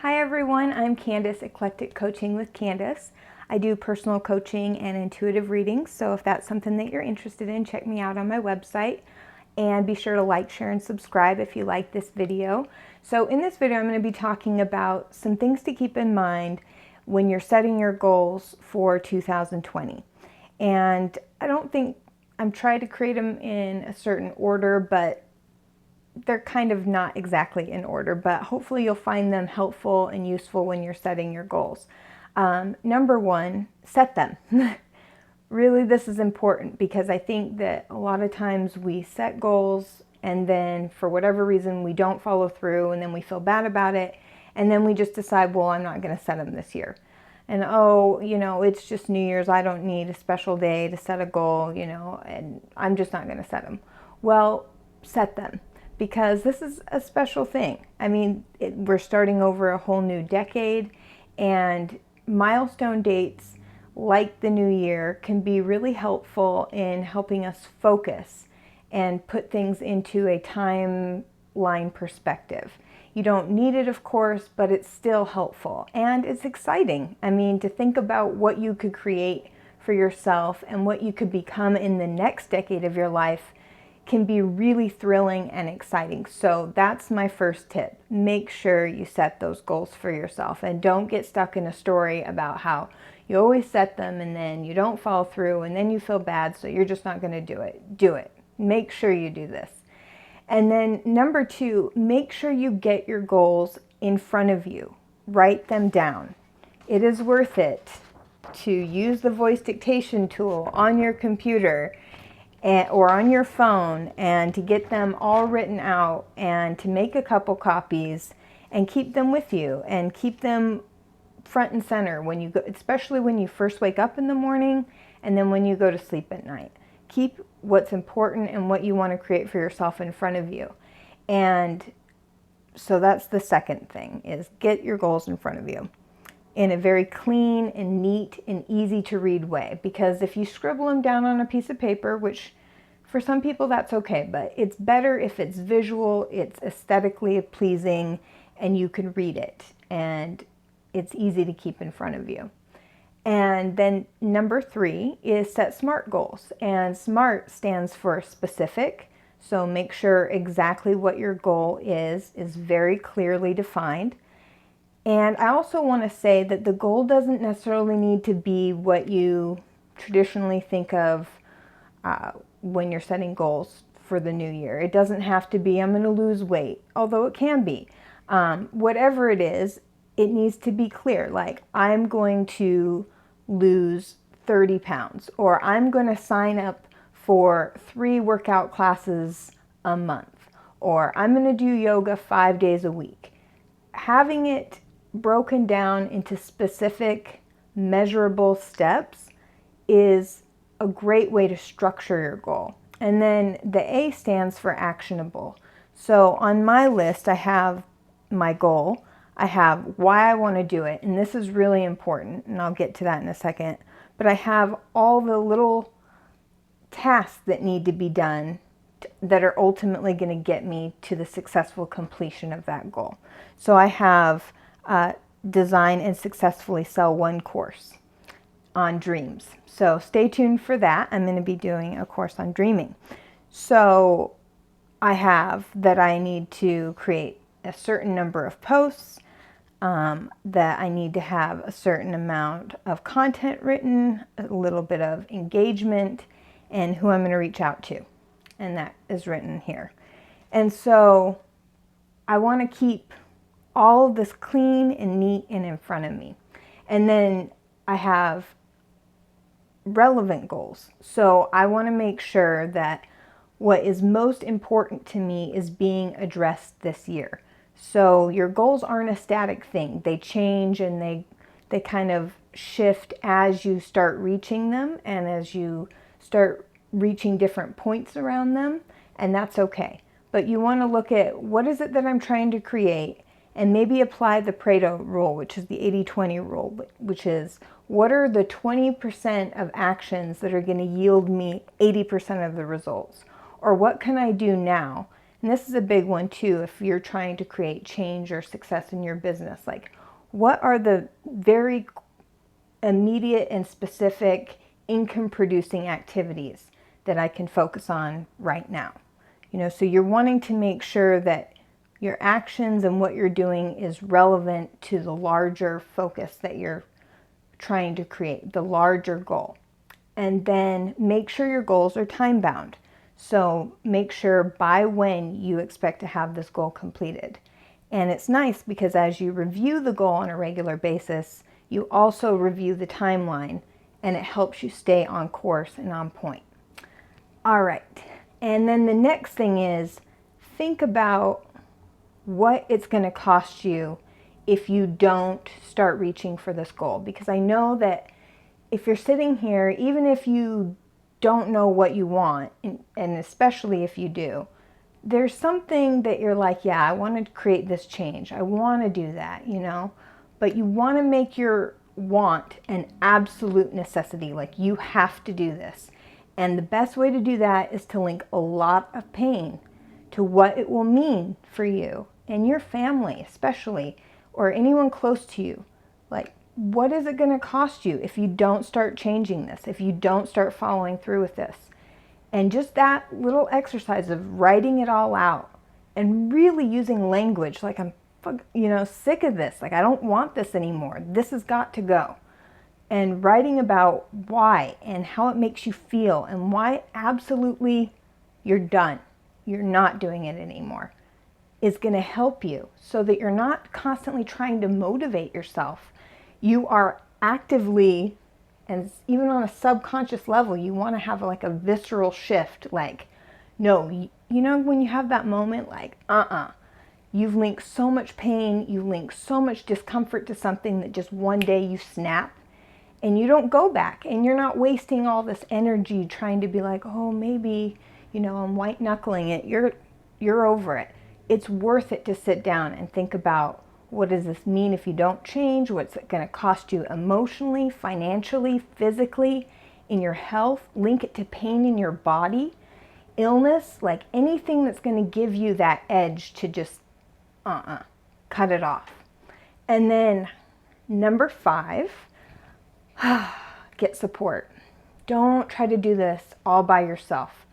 Hi everyone, I'm Candace, Eclectic Coaching with Candace. I do personal coaching and intuitive readings, so if that's something that you're interested in, check me out on my website. And be sure to like, share, and subscribe if you like this video. So in this video, I'm going to be talking about some things to keep in mind when you're setting your goals for 2020. And I don't think I'm trying to create them in a certain order, but they're kind of not exactly in order, but hopefully you'll find them helpful and useful when you're setting your goals. Number one, set them. Really, this is important because I think that a lot of times we set goals and then for whatever reason we don't follow through and then we feel bad about it and then we just decide, well, I'm not going to set them this year. And oh, it's just New Year's, I don't need a special day to set a goal, and I'm just not going to set them. Well, set them. Because this is a special thing. I mean, we're starting over a whole new decade, and milestone dates like the new year can be really helpful in helping us focus and put things into a timeline perspective. You don't need it, of course, but it's still helpful, and it's exciting. I mean, to think about what you could create for yourself and what you could become in the next decade of your life can be really thrilling and exciting. So that's my first tip. Make sure you set those goals for yourself and don't get stuck in a story about how you always set them and then you don't follow through and then you feel bad, so you're just not going to do it. Do it. Make sure you do this. And then number two, make sure you get your goals in front of you. Write them down. It is worth it to use the voice dictation tool on your computer or on your phone and to get them all written out and to make a couple copies and keep them with you and keep them front and center when you go, especially when you first wake up in the morning and then when you go to sleep at night. Keep what's important and what you want to create for yourself in front of you. And so that's the second thing, is get your goals in front of you in a very clean and neat and easy to read way. Because if you scribble them down on a piece of paper, which for some people that's okay, but it's better if it's visual, it's aesthetically pleasing, and you can read it, and it's easy to keep in front of you. And then number three is set SMART goals. And SMART stands for specific. So make sure exactly what your goal is very clearly defined. And I also want to say that the goal doesn't necessarily need to be what you traditionally think of when you're setting goals for the new year. It doesn't have to be, I'm going to lose weight, although it can be. Whatever it is, it needs to be clear. Like, I'm going to lose 30 pounds, or I'm going to sign up for 3 workout classes a month, or I'm going to do yoga 5 days a week. Having it broken down into specific, measurable steps is a great way to structure your goal. And then the A stands for actionable. So on my list, I have my goal, I have why I want to do it, and this is really important, and I'll get to that in a second, but I have all the little tasks that need to be done that are ultimately going to get me to the successful completion of that goal. So I have design and successfully sell 1 course on dreams. So stay tuned for that. I'm going to be doing a course on dreaming. So I have that I need to create a certain number of posts, that I need to have a certain amount of content written, a little bit of engagement, and who I'm going to reach out to. And that is written here. And so I want to keep all of this clean and neat and in front of me. And then I have relevant goals. So I want to make sure that what is most important to me is being addressed this year. So your goals aren't a static thing. They change and they kind of shift as you start reaching them and as you start reaching different points around them, and that's okay. But you want to look at what is it that I'm trying to create and maybe apply the Pareto rule, which is the 80-20 rule, which is what are the 20% of actions that are going to yield me 80% of the results? Or what can I do now And this is a big one too if you're trying to create change or success in your business. Like, what are the very immediate and specific income producing activities that I can focus on right now? So you're wanting to make sure that your actions and what you're doing is relevant to the larger focus that you're trying to create, the larger goal. And then make sure your goals are time bound. So make sure by when you expect to have this goal completed. And it's nice because as you review the goal on a regular basis, you also review the timeline, and it helps you stay on course and on point. All right. And then the next thing is, think about what it's going to cost you if you don't start reaching for this goal. Because I know that if you're sitting here, even if you don't know what you want, and especially if you do, there's something that you're like, yeah, I want to create this change. I want to do that, but you want to make your want an absolute necessity. Like, you have to do this. And the best way to do that is to link a lot of pain to what it will mean for you and your family, especially, or anyone close to you. Like, what is it going to cost you if you don't start changing this, if you don't start following through with this? And just that little exercise of writing it all out and really using language like, I'm sick of this. Like, I don't want this anymore. This has got to go. And writing about why and how it makes you feel and why absolutely you're done, you're not doing it anymore, is going to help you so that you're not constantly trying to motivate yourself. You are actively, and even on a subconscious level, you want to have like a visceral shift. Like, no, when you have that moment, like, you've linked so much pain, you've linked so much discomfort to something that just one day you snap and you don't go back, and you're not wasting all this energy trying to be like, oh, maybe, I'm white knuckling it. You're over it. It's worth it to sit down and think about, what does this mean if you don't change? What's it going to cost you emotionally, financially, physically, in your health? Link it to pain in your body, illness, like anything that's going to give you that edge to just cut it off. And then number 5, get support. Don't try to do this all by yourself.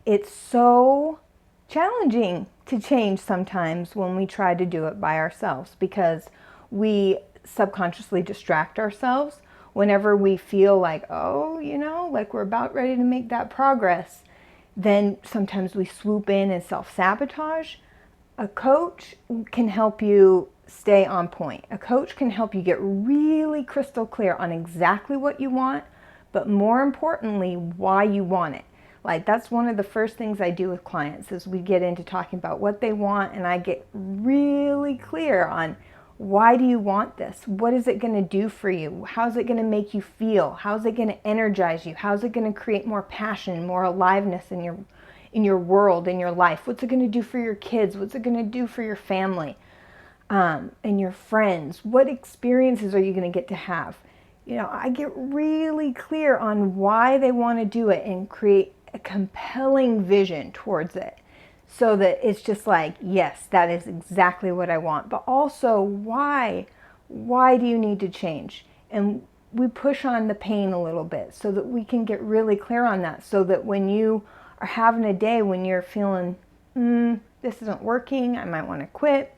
It's so challenging to change sometimes when we try to do it by ourselves, because we subconsciously distract ourselves whenever we feel like, like we're about ready to make that progress. Then sometimes we swoop in and self-sabotage. A coach can help you stay on point. A coach can help you get really crystal clear on exactly what you want, but more importantly, why you want it. Like, that's one of the first things I do with clients is we get into talking about what they want, and I get really clear on, why do you want this? What is it going to do for you? How's it going to make you feel? How's it going to energize you? How's it going to create more passion, more aliveness in your world, in your life? What's it going to do for your kids? What's it going to do for your family and your friends? What experiences are you going to get to have? I get really clear on why they want to do it and create a compelling vision towards it, so that it's just like, yes, that is exactly what I want. But also, why do you need to change? And we push on the pain a little bit so that we can get really clear on that, so that when you are having a day when you're feeling, this isn't working, I might want to quit,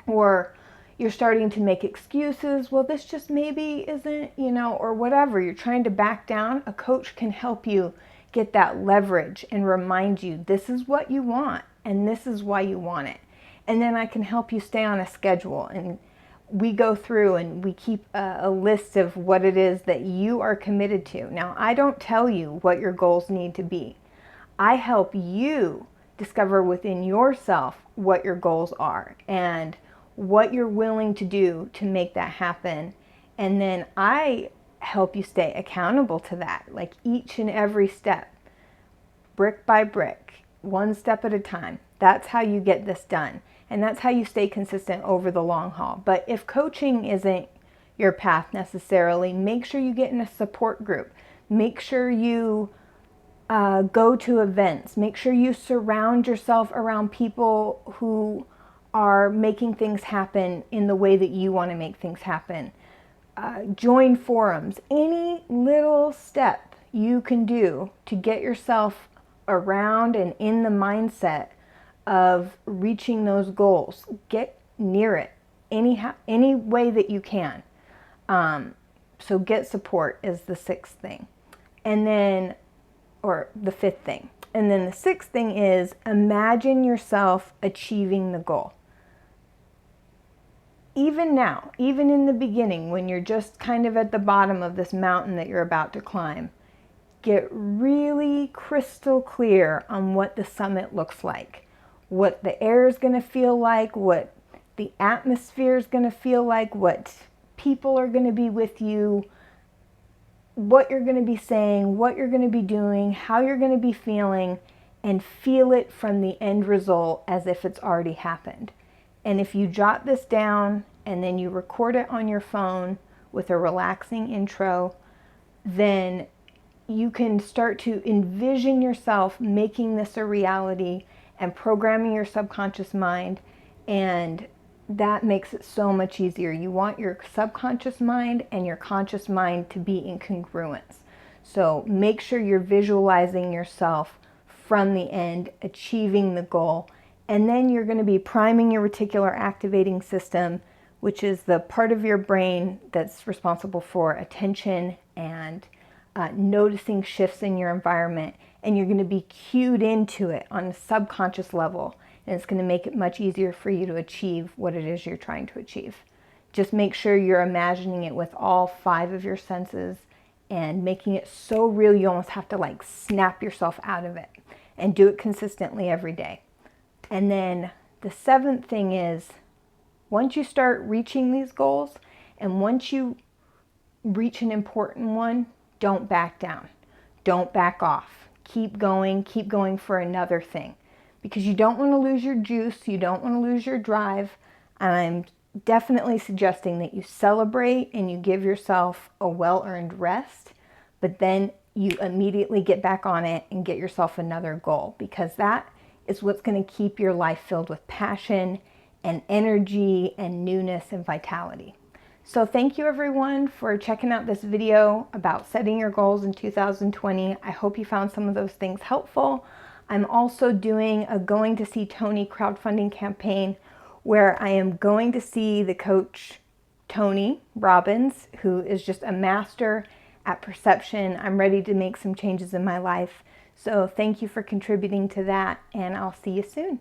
or you're starting to make excuses, well, this just maybe isn't, or whatever, you're trying to back down, a coach can help you get that leverage and remind you, this is what you want and this is why you want it. And then I can help you stay on a schedule, and we go through and we keep a list of what it is that you are committed to. Now, I don't tell you what your goals need to be. I help you discover within yourself what your goals are and what you're willing to do to make that happen. And then I help you stay accountable to that, like each and every step, brick by brick, one step at a time. That's how you get this done. And that's how you stay consistent over the long haul. But if coaching isn't your path necessarily, make sure you get in a support group. Make sure you Go to events. Make sure you surround yourself around people who are making things happen in the way that you want to make things happen. Join forums. Any little step you can do to get yourself around and in the mindset of reaching those goals, get near it any way that you can. So get support is the sixth thing. And then, or the fifth thing. And then the sixth thing is imagine yourself achieving the goal. Even now, even in the beginning, when you're just kind of at the bottom of this mountain that you're about to climb, get really crystal clear on what the summit looks like, what the air is going to feel like, what the atmosphere is going to feel like, what people are going to be with you, what you're going to be saying, what you're going to be doing, how you're going to be feeling, and feel it from the end result as if it's already happened. And if you jot this down and then you record it on your phone with a relaxing intro, then you can start to envision yourself making this a reality and programming your subconscious mind, and that makes it so much easier. You want your subconscious mind and your conscious mind to be in congruence. So make sure you're visualizing yourself from the end, achieving the goal, and then you're going to be priming your reticular activating system, which is the part of your brain that's responsible for attention and noticing shifts in your environment, and you're going to be cued into it on a subconscious level, and it's going to make it much easier for you to achieve what it is you're trying to achieve. Just make sure you're imagining it with all 5 of your senses and making it so real you almost have to like snap yourself out of it, and do it consistently every day. And then the 7th thing is, once you start reaching these goals and once you reach an important one, don't back down. Don't back off. Keep going for another thing, because you don't want to lose your juice. You don't want to lose your drive. And I'm definitely suggesting that you celebrate and you give yourself a well-earned rest, but then you immediately get back on it and get yourself another goal, because that is what's going to keep your life filled with passion and energy and newness and vitality. So thank you everyone for checking out this video about setting your goals in 2020. I hope you found some of those things helpful. I'm also doing a Going to See Tony crowdfunding campaign where I am going to see the coach Tony Robbins, who is just a master at perception. I'm ready to make some changes in my life. So thank you for contributing to that, and I'll see you soon.